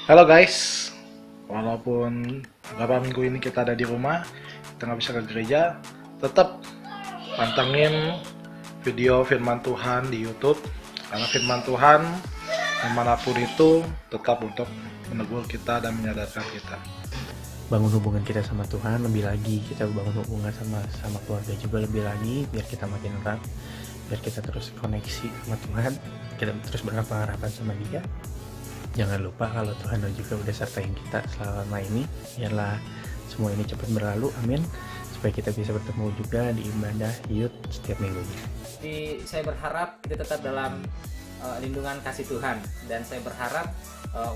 Halo guys, walaupun beberapa minggu ini kita ada di rumah, kita nggak bisa ke gereja, tetap pantengin video firman Tuhan di YouTube, karena firman Tuhan dimanapun itu tetap untuk menegur kita dan menyadarkan kita. Bangun hubungan kita sama Tuhan lebih lagi, kita bangun hubungan sama keluarga juga lebih lagi, biar kita makin erat, biar kita terus koneksi sama Tuhan, kita terus berharapan sama Dia. Jangan lupa kalau Tuhan juga udah sertain kita selama ini. Biarlah semua ini cepat berlalu, amin. Supaya kita bisa bertemu juga di ibadah youth setiap minggunya. Jadi saya berharap kita tetap dalam lindungan kasih Tuhan. Dan saya berharap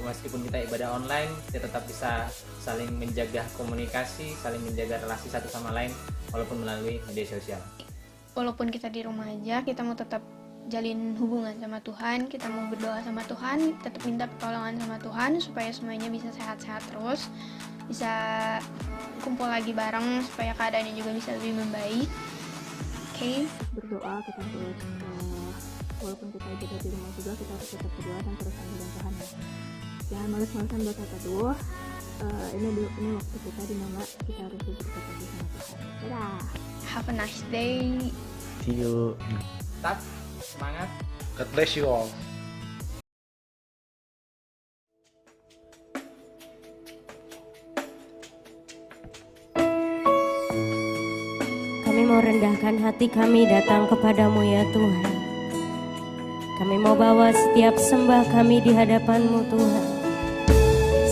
meskipun kita ibadah online, kita tetap bisa saling menjaga komunikasi, saling menjaga relasi satu sama lain walaupun melalui media sosial. Walaupun kita di rumah aja, kita mau tetap jalin hubungan sama Tuhan, kita mau berdoa sama Tuhan, tetap minta pertolongan sama Tuhan supaya semuanya bisa sehat-sehat terus, bisa kumpul lagi bareng supaya keadaannya juga bisa lebih membaik. Oke. Berdoa kita terus, walaupun kita juga di rumah juga kita harus tetap berdoa dan terus anjuran Tuhan ya. Jangan males-malesan buat teduh. Ini waktu kita di mana kita harus berdekat lagi sama Tuhan. Dadah. Have a nice day. See you. Tetap semangat. God bless you all. Kami mau rendahkan hati kami datang kepadamu ya Tuhan. Kami mau bawa setiap sembah kami di hadapan-Mu Tuhan.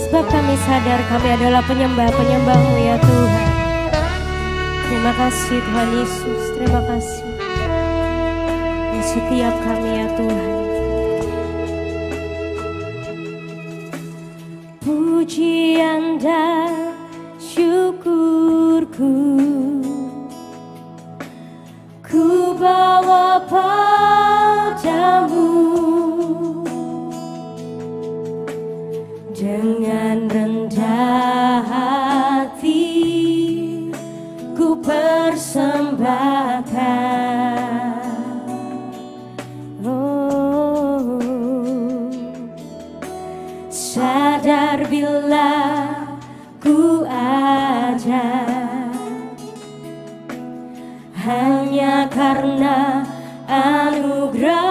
Sebab kami sadar kami adalah penyembah-penyembah-Mu ya Tuhan. Terima kasih Tuhan Yesus, terima kasih. Di setiap kami ya Tuhan. Pujian dan syukurku ku bawa padamu dengan rendah hati ku persembahkan. Oh, sadar bila ku ada hanya karena anugerah,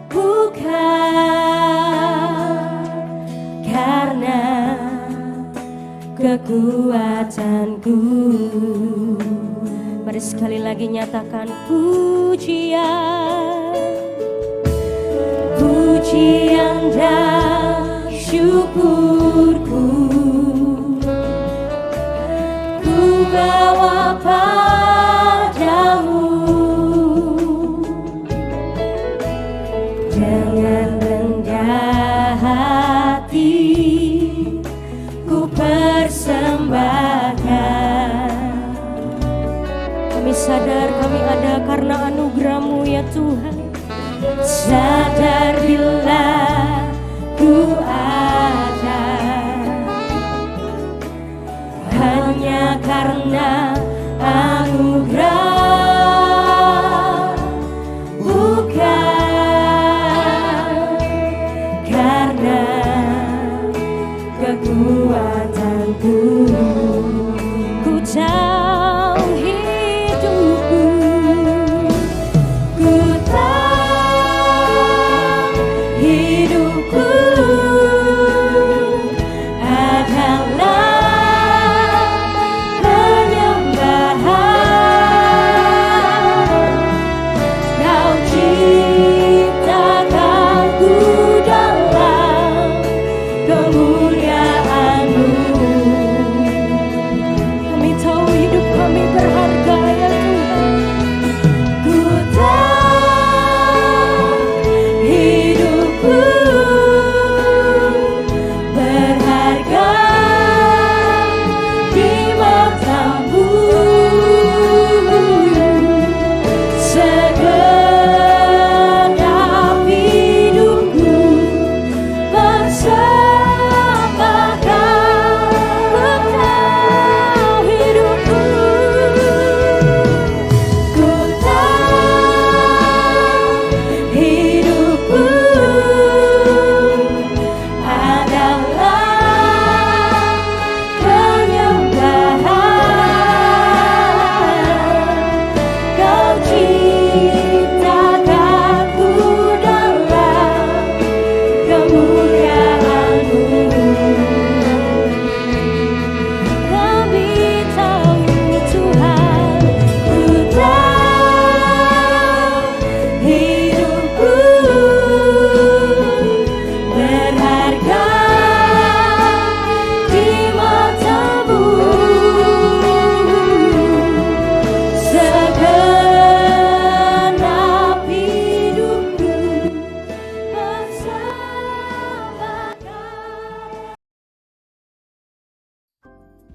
bukan karena kekuatanku. Mari sekali lagi nyatakan pujian, pujian dan syukurku ku bawa padamu dengan rendah hati ku persembahkan. Kami sadar kami ada karena anugerah-Mu ya Tuhan. Sadar bila ku ada hanya karena anugerah, bukan karena kekuatanku. Ku tahu hidupku, ku tahu hidupku adalah penyembahan. Kau ciptakanku dalam kemuliaan-Mu. Kami tahu hidup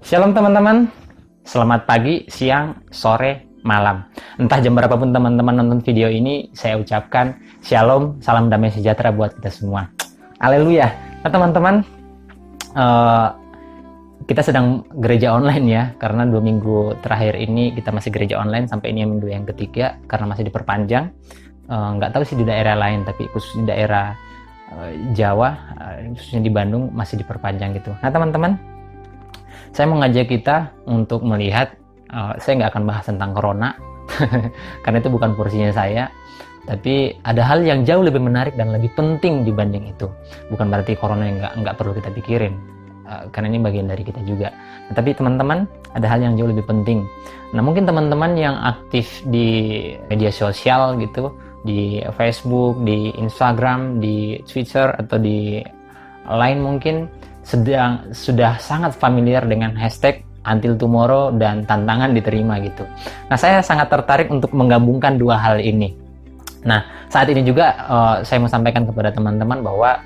Shalom teman-teman, selamat pagi, siang, sore, malam. Entah jam berapapun teman-teman nonton video ini, saya ucapkan shalom, salam damai sejahtera buat kita semua. Haleluya. Nah teman-teman, kita sedang gereja online ya, karena 2 minggu terakhir ini kita masih gereja online, sampai ini minggu yang ketiga, karena masih diperpanjang. Nggak tahu sih di daerah lain, tapi khusus di daerah Jawa, khususnya di Bandung, masih diperpanjang gitu. Nah teman-teman, saya mengajak kita untuk melihat, saya nggak akan bahas tentang corona, karena itu bukan porsinya saya, tapi ada hal yang jauh lebih menarik dan lebih penting dibanding itu. Bukan berarti corona yang nggak perlu kita pikirin, karena ini bagian dari kita juga. Nah, tapi teman-teman, ada hal yang jauh lebih penting. Nah mungkin teman-teman yang aktif di media sosial gitu, di Facebook, di Instagram, di Twitter, atau di lain mungkin, sudah sangat familiar dengan hashtag Until Tomorrow dan tantangan diterima gitu. Nah saya sangat tertarik untuk menggabungkan dua hal ini. Nah saat ini juga saya mau sampaikan kepada teman-teman bahwa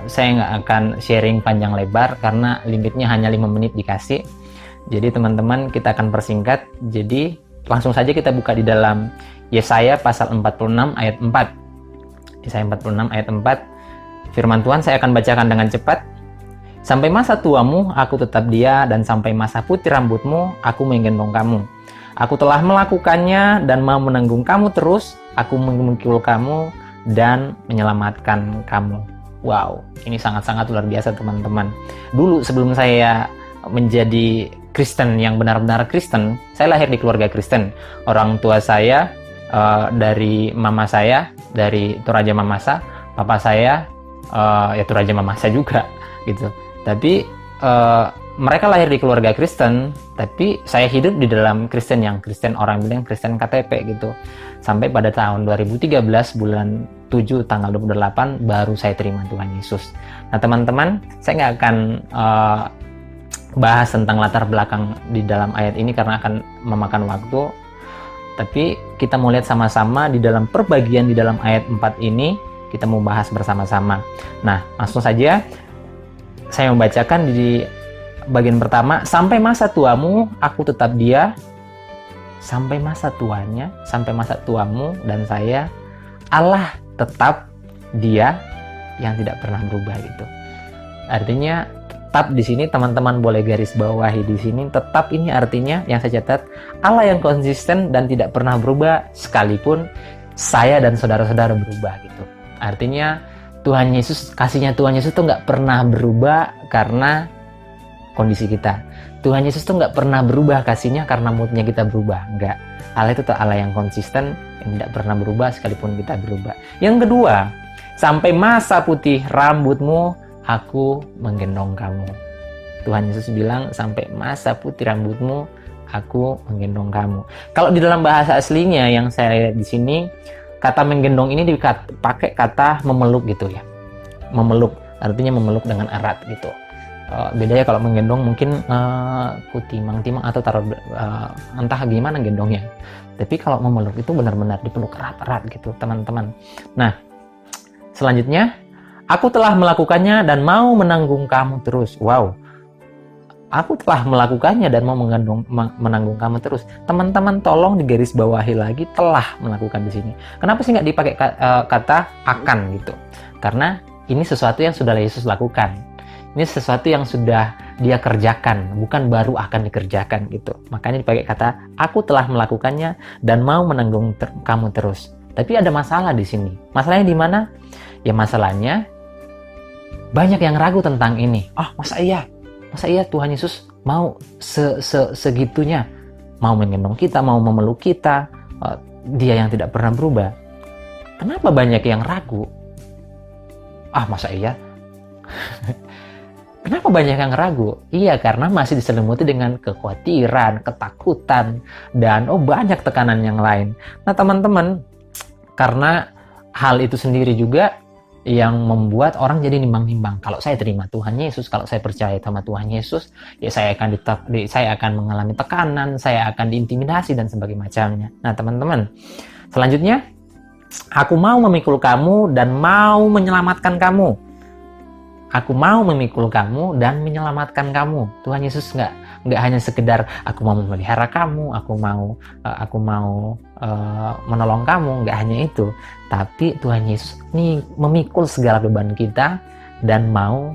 saya nggak akan sharing panjang lebar karena limitnya hanya 5 menit dikasih. Jadi teman-teman, kita akan persingkat. Jadi langsung saja kita buka di dalam Yesaya pasal 46 ayat 4. Yesaya 46 ayat 4. Firman Tuhan saya akan bacakan dengan cepat. Sampai masa tuamu, aku tetap dia, dan sampai masa putih rambutmu, aku menggendong kamu. Aku telah melakukannya dan mau menanggung kamu terus. Aku memikul kamu dan menyelamatkan kamu. Wow, ini sangat-sangat luar biasa teman-teman. Dulu sebelum saya menjadi Kristen yang benar-benar Kristen, saya lahir di keluarga Kristen. Orang tua saya dari mama saya, dari Toraja Mamasa, papa saya ya Toraja Mamasa juga gitu. Tapi mereka lahir di keluarga Kristen, tapi saya hidup di dalam Kristen yang Kristen, orang bilang Kristen KTP gitu. Sampai pada tahun 2013 bulan 7 tanggal 28 baru saya terima Tuhan Yesus. Nah teman-teman, saya nggak akan bahas tentang latar belakang di dalam ayat ini karena akan memakan waktu. Tapi kita mau lihat sama-sama di dalam perbagian di dalam ayat 4 ini, kita mau bahas bersama-sama. Nah langsung saja saya membacakan di bagian pertama. Sampai masa tuamu, aku tetap dia. Sampai masa tuanya, sampai masa tuamu dan saya, Allah tetap dia yang tidak pernah berubah gitu. Artinya tetap di sini teman-teman boleh garis bawahi di sini. Tetap ini artinya yang saya catat, Allah yang konsisten dan tidak pernah berubah sekalipun saya dan saudara-saudara berubah gitu. Artinya Tuhan Yesus, kasihnya Tuhan Yesus tuh nggak pernah berubah karena kondisi kita. Tuhan Yesus tuh nggak pernah berubah kasihnya karena moodnya kita berubah. Nggak. Allah itu tuh Allah yang konsisten, yang tidak pernah berubah sekalipun kita berubah. Yang kedua, sampai masa putih rambutmu, aku menggendong kamu. Tuhan Yesus bilang, sampai masa putih rambutmu, aku menggendong kamu. Kalau di dalam bahasa aslinya yang saya lihat di sini, kata menggendong ini dipakai kata memeluk gitu ya. Memeluk, artinya memeluk dengan erat gitu. Bedanya kalau menggendong mungkin kutimang-timang atau taruh entah gimana gendongnya. Tapi kalau memeluk itu benar-benar dipeluk erat-erat gitu teman-teman. Nah, selanjutnya, aku telah melakukannya dan mau menanggung kamu terus. Wow. Aku telah melakukannya dan mau menanggung kamu terus. Teman-teman tolong digaris bawahi lagi telah melakukan di sini. Kenapa sih nggak dipakai kata akan gitu? Karena ini sesuatu yang sudah Yesus lakukan. Ini sesuatu yang sudah Dia kerjakan, bukan baru akan dikerjakan gitu. Makanya dipakai kata aku telah melakukannya dan mau menanggung kamu terus. Tapi ada masalah di sini. Masalahnya di mana? Ya masalahnya banyak yang ragu tentang ini. Masa iya Tuhan Yesus mau segitunya, mau menggendong kita, mau memeluk kita, Dia yang tidak pernah berubah. Kenapa banyak yang ragu? Masa iya? Kenapa banyak yang ragu? Iya, karena masih diselimuti dengan kekhawatiran, ketakutan, dan banyak tekanan yang lain. Nah teman-teman, karena hal itu sendiri juga yang membuat orang jadi nimbang-nimbang. Kalau saya terima Tuhan Yesus, kalau saya percaya sama Tuhan Yesus, ya saya akan mengalami tekanan, saya akan diintimidasi dan sebagainya macamnya. Nah teman-teman, selanjutnya, aku mau memikul kamu dan mau menyelamatkan kamu. Aku mau memikul kamu dan menyelamatkan kamu. Tuhan Yesus nggak hanya sekedar aku mau memelihara kamu, aku mau menolong kamu, nggak hanya itu, tapi Tuhan Yesus ini memikul segala beban kita dan mau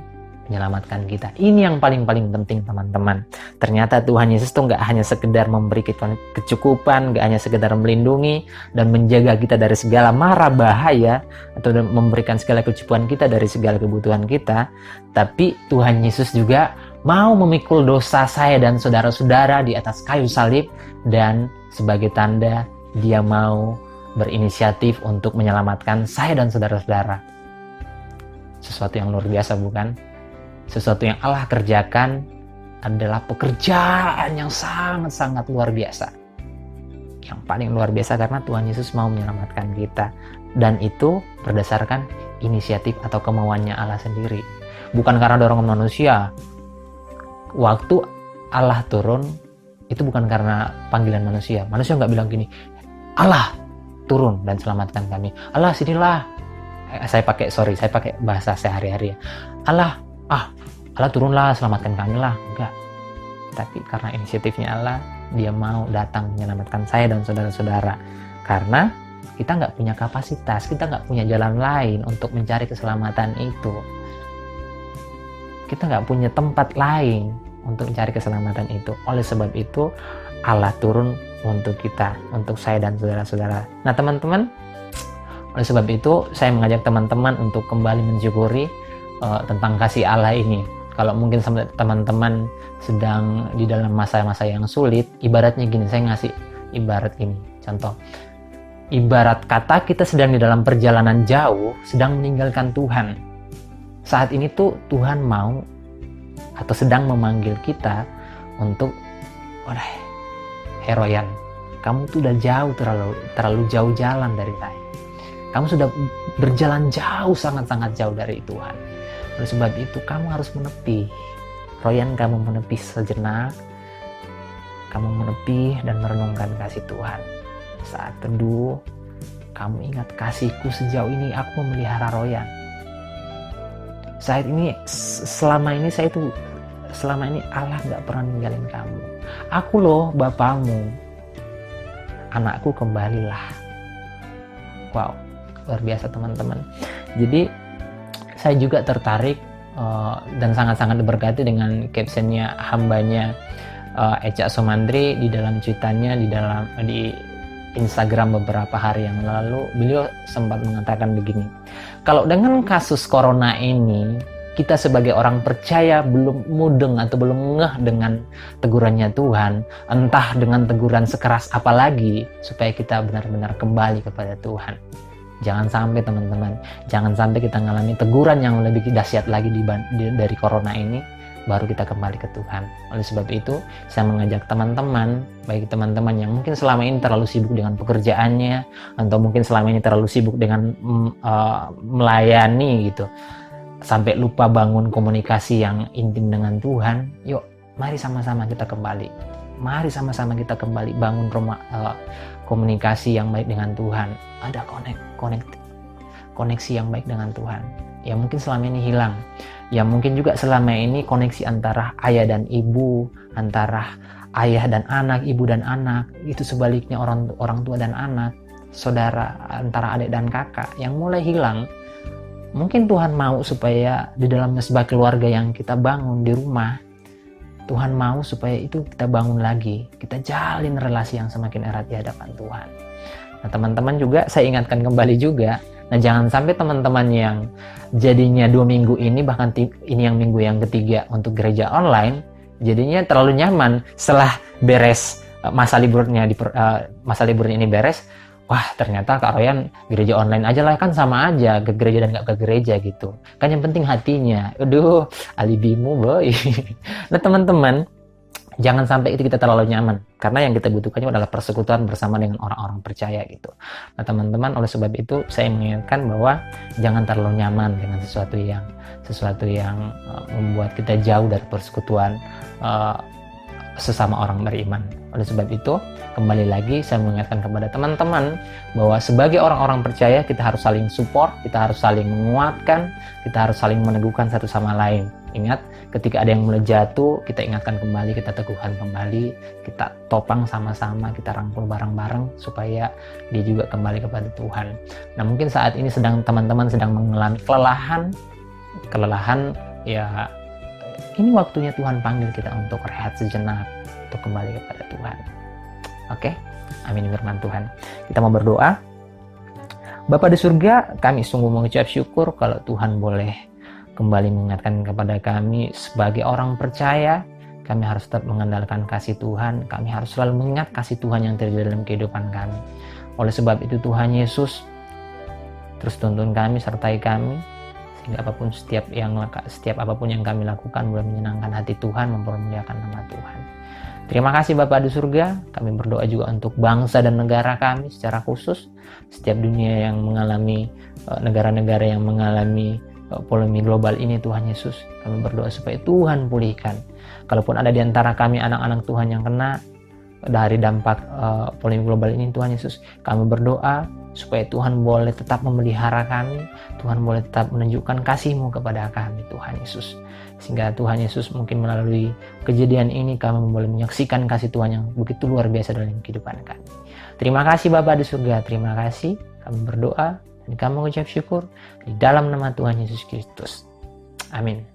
menyelamatkan kita. Ini yang paling penting teman-teman. Ternyata Tuhan Yesus tuh nggak hanya sekedar memberi kita kecukupan, nggak hanya sekedar melindungi dan menjaga kita dari segala mara bahaya atau memberikan segala kecukupan kita dari segala kebutuhan kita, tapi Tuhan Yesus juga mau memikul dosa saya dan saudara-saudara di atas kayu salib, dan sebagai tanda Dia mau berinisiatif untuk menyelamatkan saya dan saudara-saudara. Sesuatu yang luar biasa, bukan? Sesuatu yang Allah kerjakan adalah pekerjaan yang sangat-sangat luar biasa. Yang paling luar biasa karena Tuhan Yesus mau menyelamatkan kita. Dan itu berdasarkan inisiatif atau kemauannya Allah sendiri. Bukan karena dorongan manusia. Waktu Allah turun, itu bukan karena panggilan manusia. Manusia nggak bilang gini, Allah turun dan selamatkan kami. Allah sinilah. Saya pakai bahasa sehari-hari ya. Allah turunlah, selamatkan kami lah. Enggak. Tapi karena inisiatifnya Allah, Dia mau datang menyelamatkan saya dan saudara-saudara. Karena kita nggak punya kapasitas, kita nggak punya jalan lain untuk mencari keselamatan itu. Kita nggak punya tempat lain untuk mencari keselamatan itu. Oleh sebab itu, Allah turun untuk kita, untuk saya dan saudara-saudara. Nah teman-teman, oleh sebab itu saya mengajak teman-teman untuk kembali mensyukuri tentang kasih Allah ini. Kalau mungkin teman-teman sedang di dalam masa-masa yang sulit, ibaratnya gini, saya ngasih ibarat gini, contoh. Ibarat kata kita sedang di dalam perjalanan jauh, sedang meninggalkan Tuhan. Saat ini tuh Tuhan mau atau sedang memanggil kita untuk, Royan, kamu tuh udah jauh, terlalu jauh jalan dari saya. Kamu sudah berjalan jauh, sangat-sangat jauh dari Tuhan. Oleh sebab itu kamu harus menepi. Royan, kamu menepi sejenak. Kamu menepi dan merenungkan kasih Tuhan. Saat teduh, kamu ingat kasihku sejauh ini aku memelihara Royan. Saat ini, selama ini Allah nggak pernah ninggalin kamu. Aku loh bapakmu. Anakku, kembalilah. Wow, luar biasa teman-teman. Jadi saya juga tertarik dan sangat-sangat diberkati dengan captionnya hambanya Eca Sumandri di dalam cuitannya di Instagram beberapa hari yang lalu. Beliau sempat mengatakan begini, kalau dengan kasus corona ini kita sebagai orang percaya belum mudeng atau belum ngeh dengan tegurannya Tuhan, entah dengan teguran sekeras apa lagi supaya kita benar-benar kembali kepada Tuhan. Jangan sampai teman-teman, jangan sampai kita mengalami teguran yang lebih dahsyat lagi dari corona ini, baru kita kembali ke Tuhan. Oleh sebab itu, saya mengajak teman-teman, baik teman-teman yang mungkin selama ini terlalu sibuk dengan pekerjaannya, atau mungkin selama ini terlalu sibuk dengan melayani gitu, sampai lupa bangun komunikasi yang intim dengan Tuhan. Yuk, mari sama-sama kita kembali. Mari sama-sama kita kembali bangun komunikasi yang baik dengan Tuhan. Ada koneksi yang baik dengan Tuhan. Ya mungkin selama ini hilang. Ya mungkin juga selama ini koneksi antara ayah dan ibu, antara ayah dan anak, ibu dan anak, itu sebaliknya orang tua dan anak, saudara antara adik dan kakak yang mulai hilang. Mungkin Tuhan mau supaya di dalam sebuah keluarga yang kita bangun di rumah, Tuhan mau supaya itu kita bangun lagi, kita jalin relasi yang semakin erat di hadapan Tuhan. Nah teman-teman juga saya ingatkan kembali juga, nah jangan sampai teman-teman yang jadinya 2 minggu ini, bahkan ini yang minggu yang ketiga untuk gereja online, jadinya terlalu nyaman setelah beres masa liburnya ini beres, wah ternyata Kak Royan gereja online aja lah, kan sama aja ke gereja dan gak ke gereja gitu. Kan yang penting hatinya. Aduh, alibimu boy. Nah teman-teman, jangan sampai itu kita terlalu nyaman. Karena yang kita butuhkan adalah persekutuan bersama dengan orang-orang percaya gitu. Nah teman-teman, oleh sebab itu saya mengingatkan bahwa jangan terlalu nyaman dengan sesuatu yang membuat kita jauh dari persekutuan. sesama orang beriman. Oleh sebab itu, kembali lagi saya mengingatkan kepada teman-teman bahwa sebagai orang-orang percaya kita harus saling support, kita harus saling menguatkan, kita harus saling meneguhkan satu sama lain. Ingat, ketika ada yang mulai jatuh, kita ingatkan kembali, kita teguhkan kembali, kita topang sama-sama, kita rangkul bareng-bareng supaya dia juga kembali kepada Tuhan. Nah, mungkin saat ini teman-teman sedang mengalami kelelahan, ya ini waktunya Tuhan panggil kita untuk rehat sejenak, untuk kembali kepada Tuhan. Oke, amin firman Tuhan. Kita mau berdoa. Bapa di surga, kami sungguh mengucap syukur kalau Tuhan boleh kembali mengingatkan kepada kami sebagai orang percaya, kami harus tetap mengandalkan kasih Tuhan, kami harus selalu mengingat kasih Tuhan yang terjadi dalam kehidupan kami. Oleh sebab itu Tuhan Yesus terus tuntun kami, sertai kami, sehingga setiap apapun yang kami lakukan boleh menyenangkan hati Tuhan, mempermuliakan nama Tuhan. Terima kasih Bapa di surga, kami berdoa juga untuk bangsa dan negara kami secara khusus, setiap dunia yang mengalami, negara-negara yang mengalami polemik global ini Tuhan Yesus, kami berdoa supaya Tuhan pulihkan. Kalaupun ada di antara kami anak-anak Tuhan yang kena dari dampak polemik global ini Tuhan Yesus, kami berdoa supaya Tuhan boleh tetap memelihara kami, Tuhan boleh tetap menunjukkan kasih-Mu kepada kami Tuhan Yesus, sehingga Tuhan Yesus mungkin melalui kejadian ini kami boleh menyaksikan kasih Tuhan yang begitu luar biasa dalam kehidupan kami. Terima kasih Bapa di surga, terima kasih, kami berdoa dan kami mengucap syukur di dalam nama Tuhan Yesus Kristus. Amin.